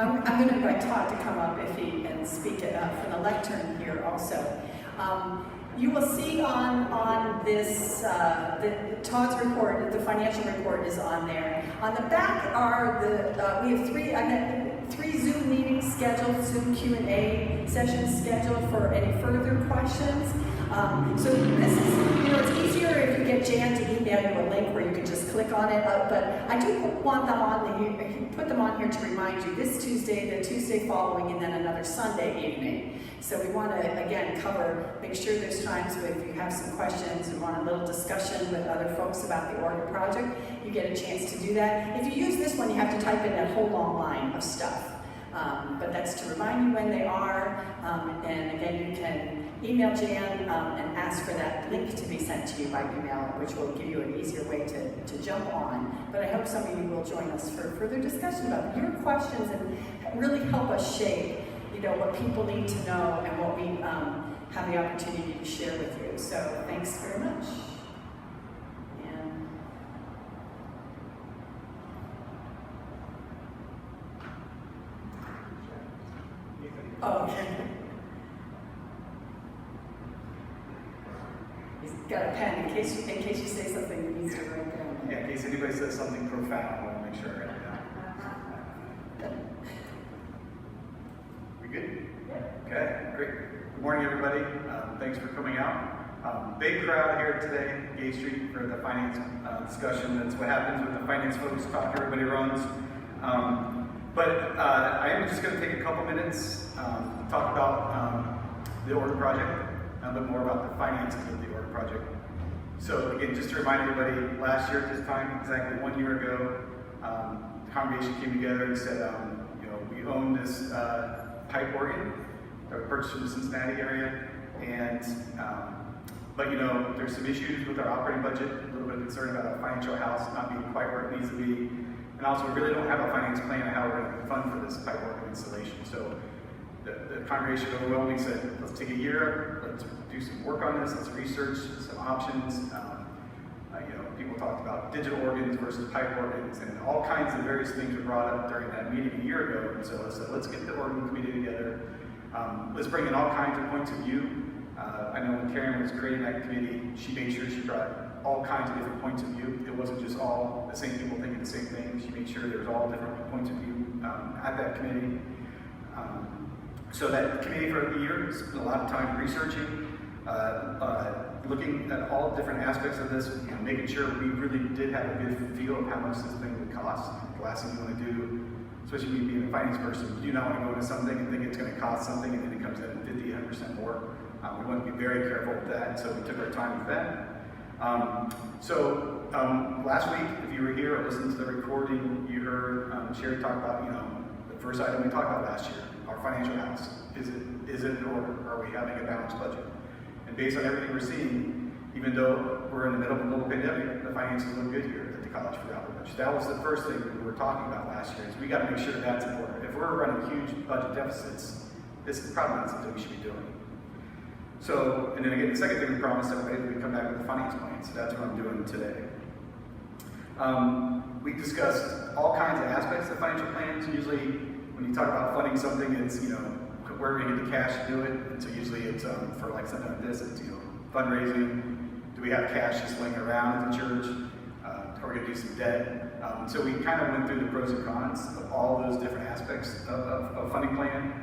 I'm going to invite Todd to come up and speak for the lectern here also. You will see on this, Todd's report, the financial report is on there. On the back are we have three Zoom meetings scheduled, Zoom Q&A sessions scheduled for any further questions. So this is, it's easier if you get Jan to email you a link where you can just click on it, but I do want them put them on here to remind you this Tuesday, the Tuesday following, and then another Sunday evening. So we want to, again, make sure there's times where if you have some questions and want a little discussion with other folks about the Oregon project, you get a chance to do that. If you use this one, you have to type in that whole long line of stuff. But that's to remind you when they are, and again, you can email Jan and ask for that link to be sent to you by email, which will give you an easier way to jump on. But I hope some of you will join us for further discussion about your questions and really help us shape, what people need to know and what we have the opportunity to share with you. So thanks very much. Oh, okay. He's got a pen in case you say something that needs to write down. Yeah, in case anybody says something profound, I want to make sure I write it down. We good? Yeah. Okay, great. Good morning, everybody. Thanks for coming out. Big crowd here today, Gay Street, for the finance discussion. That's what happens with the finance folks. Talk, everybody runs. But I am just going to take a couple minutes to talk about the Oregon project, a little bit more about the finances of the Oregon project. So again, just to remind everybody, last year at this time, exactly 1 year ago, the congregation came together and said, we own this pipe organ that we purchased from the Cincinnati area, and but there's some issues with our operating budget, a little bit of concern about our financial house not being quite where it needs to be. And also, we really don't have a finance plan on how we're going to fund for this pipe organ installation. So the congregation overwhelmingly said, let's take a year, let's do some work on this, let's research some options. People talked about digital organs versus pipe organs, and all kinds of various things were brought up during that meeting a year ago. And so I said, let's get the organ committee together. Let's bring in all kinds of points of view. I know when Karen was creating that committee, she made sure she brought all kinds of different points of view. It wasn't just all the same people thinking the same thing. She made sure there was all different points of view at that committee. So that committee for the year spent a lot of time researching, looking at all different aspects of this, making sure we really did have a good feel of how much this thing would cost. The last thing you want to do, especially me being a finance person, you do not want to go into something and think it's going to cost something and then it comes in 50-100% more. We want to be very careful with that, so we took our time with that. Last week, if you were here or listened to the recording, you heard Sherry talk about, the first item we talked about last year, our financial house. Is it in order? Are we having a balanced budget? And based on everything we're seeing, even though we're in the middle of a global pandemic, the finances look good here at the College for the Outreach. That was the first thing we were talking about last year, is we got to make sure that's in order. If we're running huge budget deficits, this is probably not something we should be doing. So, and then again, the second thing we promised everybody, we come back with a finance plan. So that's what I'm doing today. We discussed all kinds of aspects of financial plans. Usually, when you talk about funding something, it's where are we going to get the cash to do it. And so usually it's for like something like this. It's fundraising. Do we have cash just laying around at the church? Are we going to do some debt? So we kind of went through the pros and cons of all those different aspects of funding plan.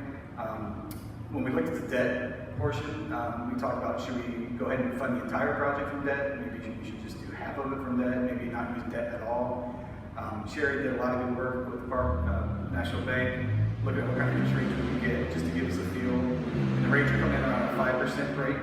When we looked at the debt portion, we talked about, should we go ahead and fund the entire project from debt? Maybe we should just do half of it from debt, maybe not use debt at all. Sherry did a lot of good work with Park National Bank, looking at what kind of interest rates we can get just to give us a feel. And the rates are coming in around a 5% rate,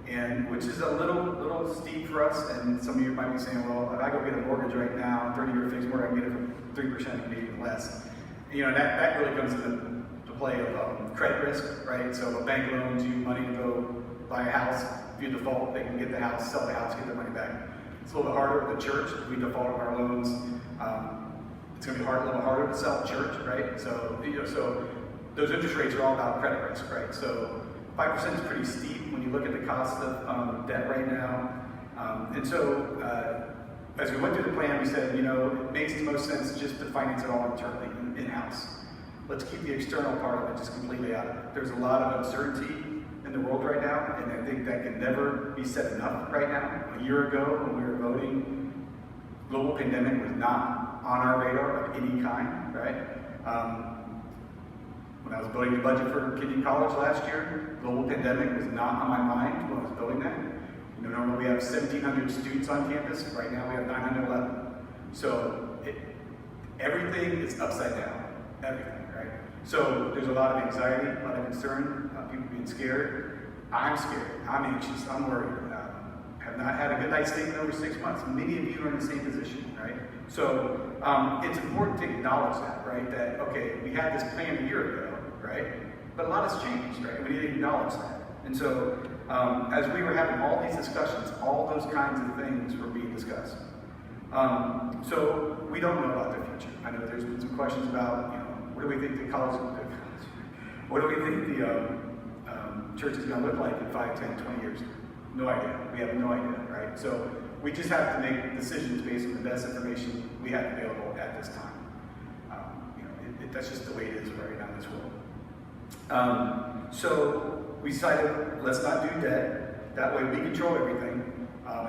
and which is a little steep for us. And some of you might be saying, well, if I go get a mortgage right now, 30-year fixed mortgage, I can get it for 3%, maybe even less. That really comes into play of credit risk, right? So if a bank loans you money to go buy a house, if you default, they can get the house, sell the house, get their money back. It's a little bit harder with the church. If we default on our loans, it's going to be a little harder to sell a church, right? So, so those interest rates are all about credit risk, right? So 5% is pretty steep when you look at the cost of debt right now. And so as we went through the plan, we said, it makes the most sense just to finance it all internally, in-house. let's keep the external part of it just completely out of it. There's a lot of uncertainty in the world right now, and I think that can never be said enough right now. A year ago, when we were voting, global pandemic was not on our radar of any kind, right? When I was building the budget for Kenyon College last year, global pandemic was not on my mind when I was building that. You know, normally we have 1,700 students on campus. Right now we have 911. So everything is upside down. Everything, right? So there's a lot of anxiety, a lot of concern, people being scared. I'm scared. I'm anxious. I'm worried. Have not had a good night's sleep in over 6 months. Many of you are in the same position, right? So it's important to acknowledge that, right? That, okay, we had this plan a year ago, right? But a lot has changed, right? We need to acknowledge that. And so as we were having all these discussions, all those kinds of things were being discussed. So we don't know about the future. I know there's been some questions about, you know, what do we think the college, what do we think the church is going to look like in 5, 10, 20 years? No idea. We have no idea, right? So we just have to make decisions based on the best information we have available at this time. You know, that's just the way it is right now in this world. So we decided, let's not do debt. That way we control everything.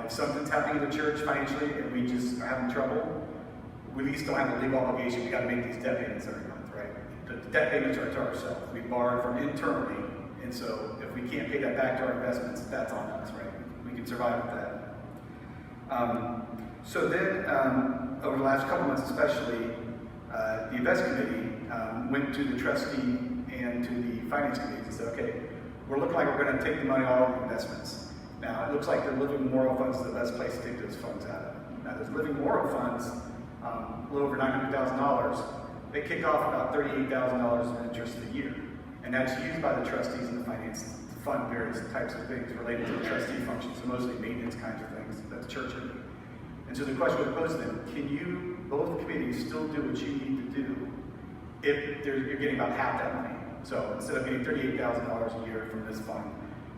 If something's happening in the church financially and we just are having trouble, we at least don't have a legal obligation. We got to make these debt payments every month, right? The debt payments are to ourselves. We borrowed from internally, and so if we can't pay that back to our investments, that's on us, right? We can survive with that. So then, over the last couple months especially, the invest committee went to the trustee and to the finance committee and said, okay, we're looking like we're going to take the money out of the investments. Now, it looks like the Living Memorial Fund is the best place to take those funds out of. Now, those Living Memorial Funds, a little over $900,000, they kick off about $38,000 in interest a year. And that's used by the trustees and the finance to fund various types of things related to the trustee functions, so mostly maintenance kinds of things that the church would do. And so the question was posed to them, can you, both committees, still do what you need to do if you're getting about half that money? So instead of getting $38,000 a year from this fund,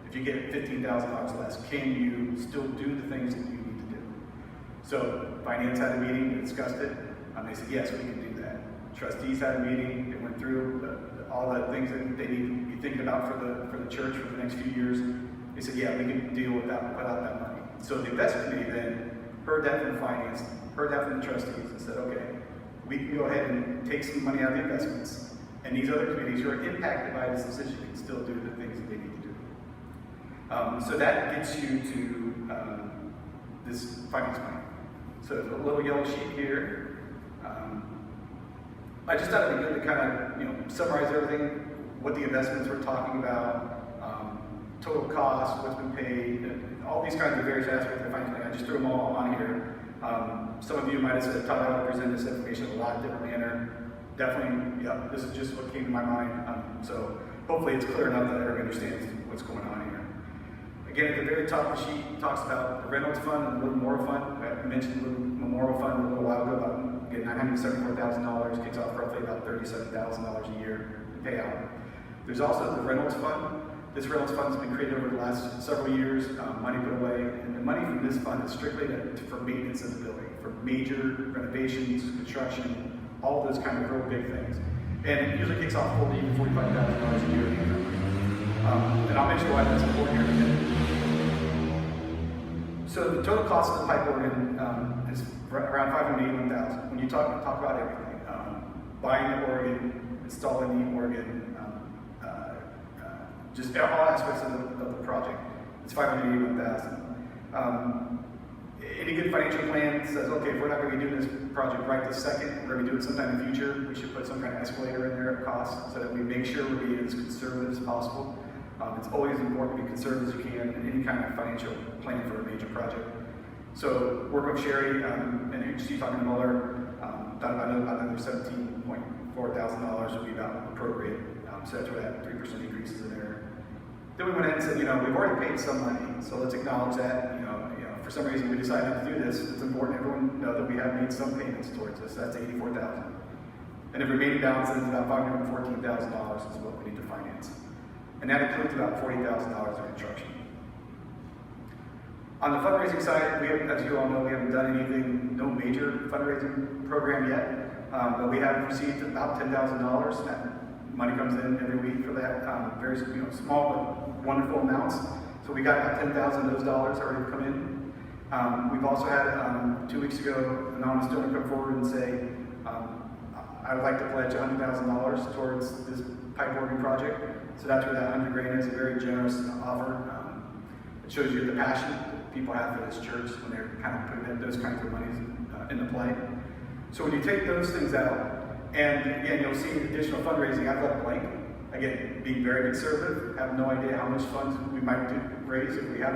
if you get $15,000 less, can you still do the things that you need to do? So finance had a meeting, we discussed it, they said, yes, we can do that. Trustees had a meeting, it went through all the things that they need to be thinking about for the church for the next few years. They said, yeah, we can deal with that without that money. So the investment committee then heard that from finance, heard that from the trustees, and said, okay, we can go ahead and take some money out of the investments, and these other committees who are impacted by this decision can still do the things that they need to do. So that gets you to this finance money. So there's a little yellow sheet here. I just thought it'd be good to kind of, summarize everything, what the investments we're talking about, total cost, what's been paid, all these kinds of various aspects of the finance money. I just threw them all on here. Some of you might have said, Todd, I would present this information in a lot different manner. Definitely, yeah, this is just what came to my mind. So hopefully it's clear enough that everybody understands what's going on here. Again, at the very top of the sheet, it talks about the Reynolds Fund and the Little Memorial Fund. I mentioned the Little Memorial Fund a little while ago, about getting $974,000, kicks off roughly about $37,000 a year in payout. There's also the Reynolds Fund. This Reynolds Fund has been created over the last several years, money put away, and the money from this fund is strictly for maintenance of the building, for major renovations, construction, all those kind of real big things. And it usually kicks off $40,000 to $45,000 a year. And I'll mention why that's important here in a minute. So the total cost of the pipe organ is around $581,000. When you talk about everything, buying the organ, installing the organ, just all aspects of the project, it's $581,000. Any good financial plan says, okay, if we're not going to be doing this project right this second, we're going to be doing it sometime in the future, we should put some kind of escalator in there of cost so that we make sure we're being as conservative as possible. It's always important to be conservative as you can in any kind of financial plan for a major project. So work with Sherry and HC talking to Mueller, thought about another $17.4 thousand would be about appropriate. So that's where that 3% increase is in there. Then we went ahead and said, we've already paid some money, so let's acknowledge that. For some reason we decided not to do this. It's important everyone know that we have made some payments towards this. That's $84,000, and the remaining balance is about $514,000 is what we need to finance, and that includes about $40,000 of construction. On the fundraising side, we have, as you all know, we haven't done anything, no major fundraising program yet, but we have received about $10,000. That money comes in every week for that, very small but wonderful amounts. So we got about 10,000 of those dollars already come in. We've also had 2 weeks ago an anonymous donor come forward and say, I would like to pledge $100,000 towards this pipe organ project. So that's where that 100 grand is, a very generous offer. It shows you the passion that people have for this church when they're kind of putting those kinds of monies into play. So when you take those things out, and again, you'll see additional fundraising, I've left blank. Again, being very conservative, have no idea how much funds we might raise if we have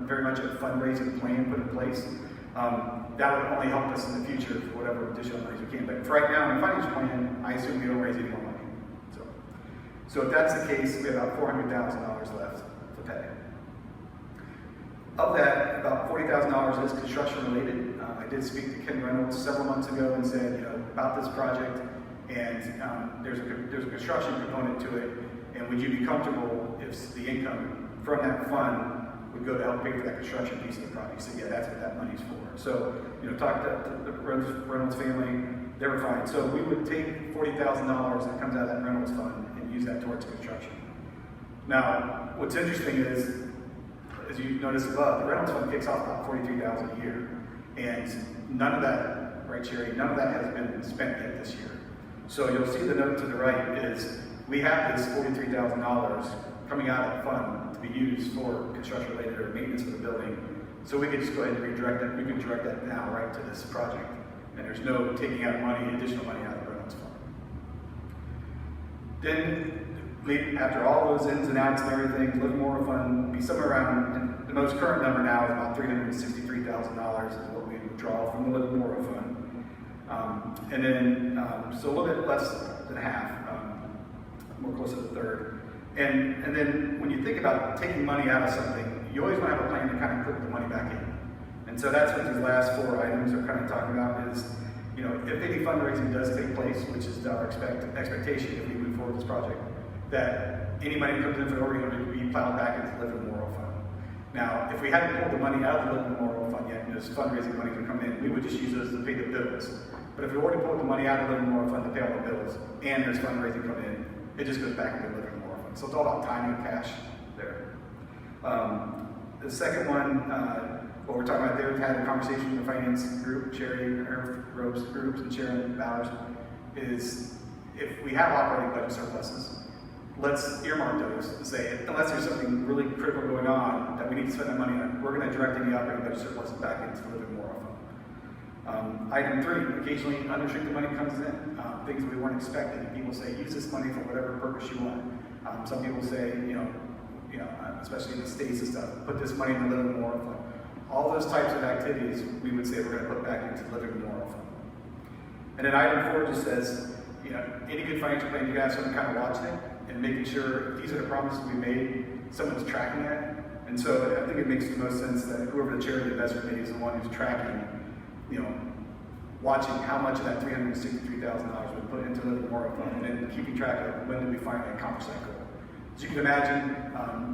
very much a fundraising plan put in place. That would only help us in the future for whatever additional monies we can. But for right now, in the financial plan, I assume we don't raise any more money. So if that's the case, we have about $400,000 left to pay. Of that, about $40,000 is construction related. I did speak to Ken Reynolds several months ago and said, about this project, and there's a construction component to it, and would you be comfortable if the income from that fund would go to help pay for that construction piece of the project? So yeah, that's what that money's for. So, talk to the Reynolds family, they were fine. So we would take $40,000 that comes out of that Reynolds fund and use that towards construction. Now, what's interesting is, as you notice above, the Reynolds fund kicks off about $43,000 a year, and none of that, right, Sherry, none of that has been spent yet this year. So you'll see the note to the right is, we have this $43,000 coming out of the fund to be used for construction related or maintenance for the building. So we could just go ahead and redirect that. We can direct that now right to this project. And there's no taking out money, additional money out of the Reynolds fund. Then, after all those ins and outs and everything, Livermore fund will be somewhere around, and the most current number now is about $363,000 is what we withdraw from the Livermore fund. And then, so a little bit less than half, more close to the third. And then when you think about taking money out of something, you always want to have a plan to kind of put the money back in. And so that's what these last 4 items are kind of talking about is, if any fundraising does take place, which is our expectation if we move forward with this project, that any money that comes in for the organ would be plowed back into the Live Memorial Fund. Now, if we hadn't pulled the money out of the Live Memorial Fund yet, and those fundraising money would come in, we would just use those to pay the bills. But if we already pulled the money out of the Live Memorial Fund to pay all the bills, and there's fundraising coming in, it just goes back into the Live Memorial Fund. So it's all about timing of cash there. The second one, what we're talking about there, we've had a conversation with the finance group, Sherry and her ropes groups, and Sharon Bowers, is if we have operating budget surpluses, let's earmark those and say, unless there's something really critical going on that we need to spend that money on, we're going to direct any operating budget surpluses back into the Live Memorial Fund. Item 3, occasionally unrestricted money comes in, things we weren't expecting. People say, use this money for whatever purpose you want. Some people say, especially in the states and stuff, put this money in the Live Memorial Fund. All those types of activities, we would say we're going to put back into the Live Memorial Fund. And then item 4 just says, any good financial plan, you guys want to kind of watch it and making sure if these are the promises we made, someone's tracking that. And so I think it makes the most sense that whoever the chair of the investment committee is the one who's tracking, watching how much of that $363,000 we put into the Live Memorial Fund, and then keeping track of when did we finally accomplish that goal. As you can imagine,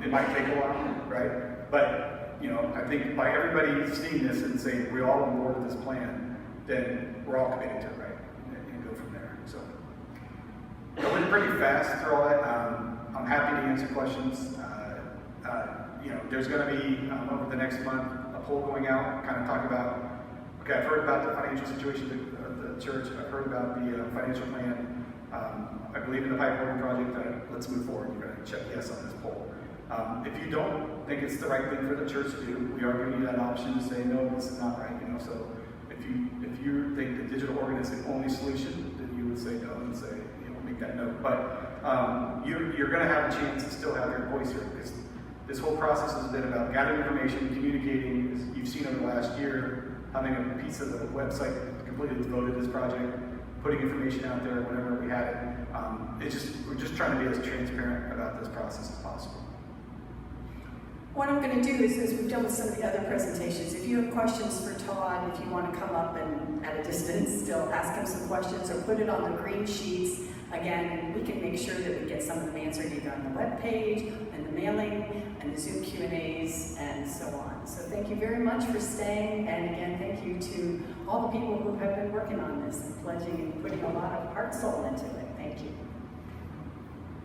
it might take a while, right? But I think by everybody seeing this and saying we're all on board with this plan, then we're all committed to it, right? And go from there. So I went pretty fast through all that. I'm happy to answer questions. There's going to be over the next month a poll going out, kind of talk about. Okay, I've heard about the financial situation of the church. I've heard about the financial plan. I believe in the pipe organ project. Let's move forward. You're going to check yes on this poll. If you don't think it's the right thing for the church to do, we are giving you that option to say, no, this is not right. So if you think the digital organ is the only solution, then you would say no and say, make that note. But you're going to have a chance to still have your voice here, because this whole process has been about gathering information, communicating, as you've seen over the last year, having a piece of the website completely devoted to this project, putting information out there whenever we had it. We're just trying to be as transparent about this process as possible. What I'm going to do is we've done with some of the other presentations, if you have questions for Todd, if you want to come up and at a distance still ask him some questions or put it on the green sheets, again, and we can make sure that we get some of them answered either on the web page and the mailing and the Zoom Q&As and so on. So thank you very much for staying, and again, thank you to all the people who have been working on this and pledging and putting a lot of heart and soul into it. Thank you.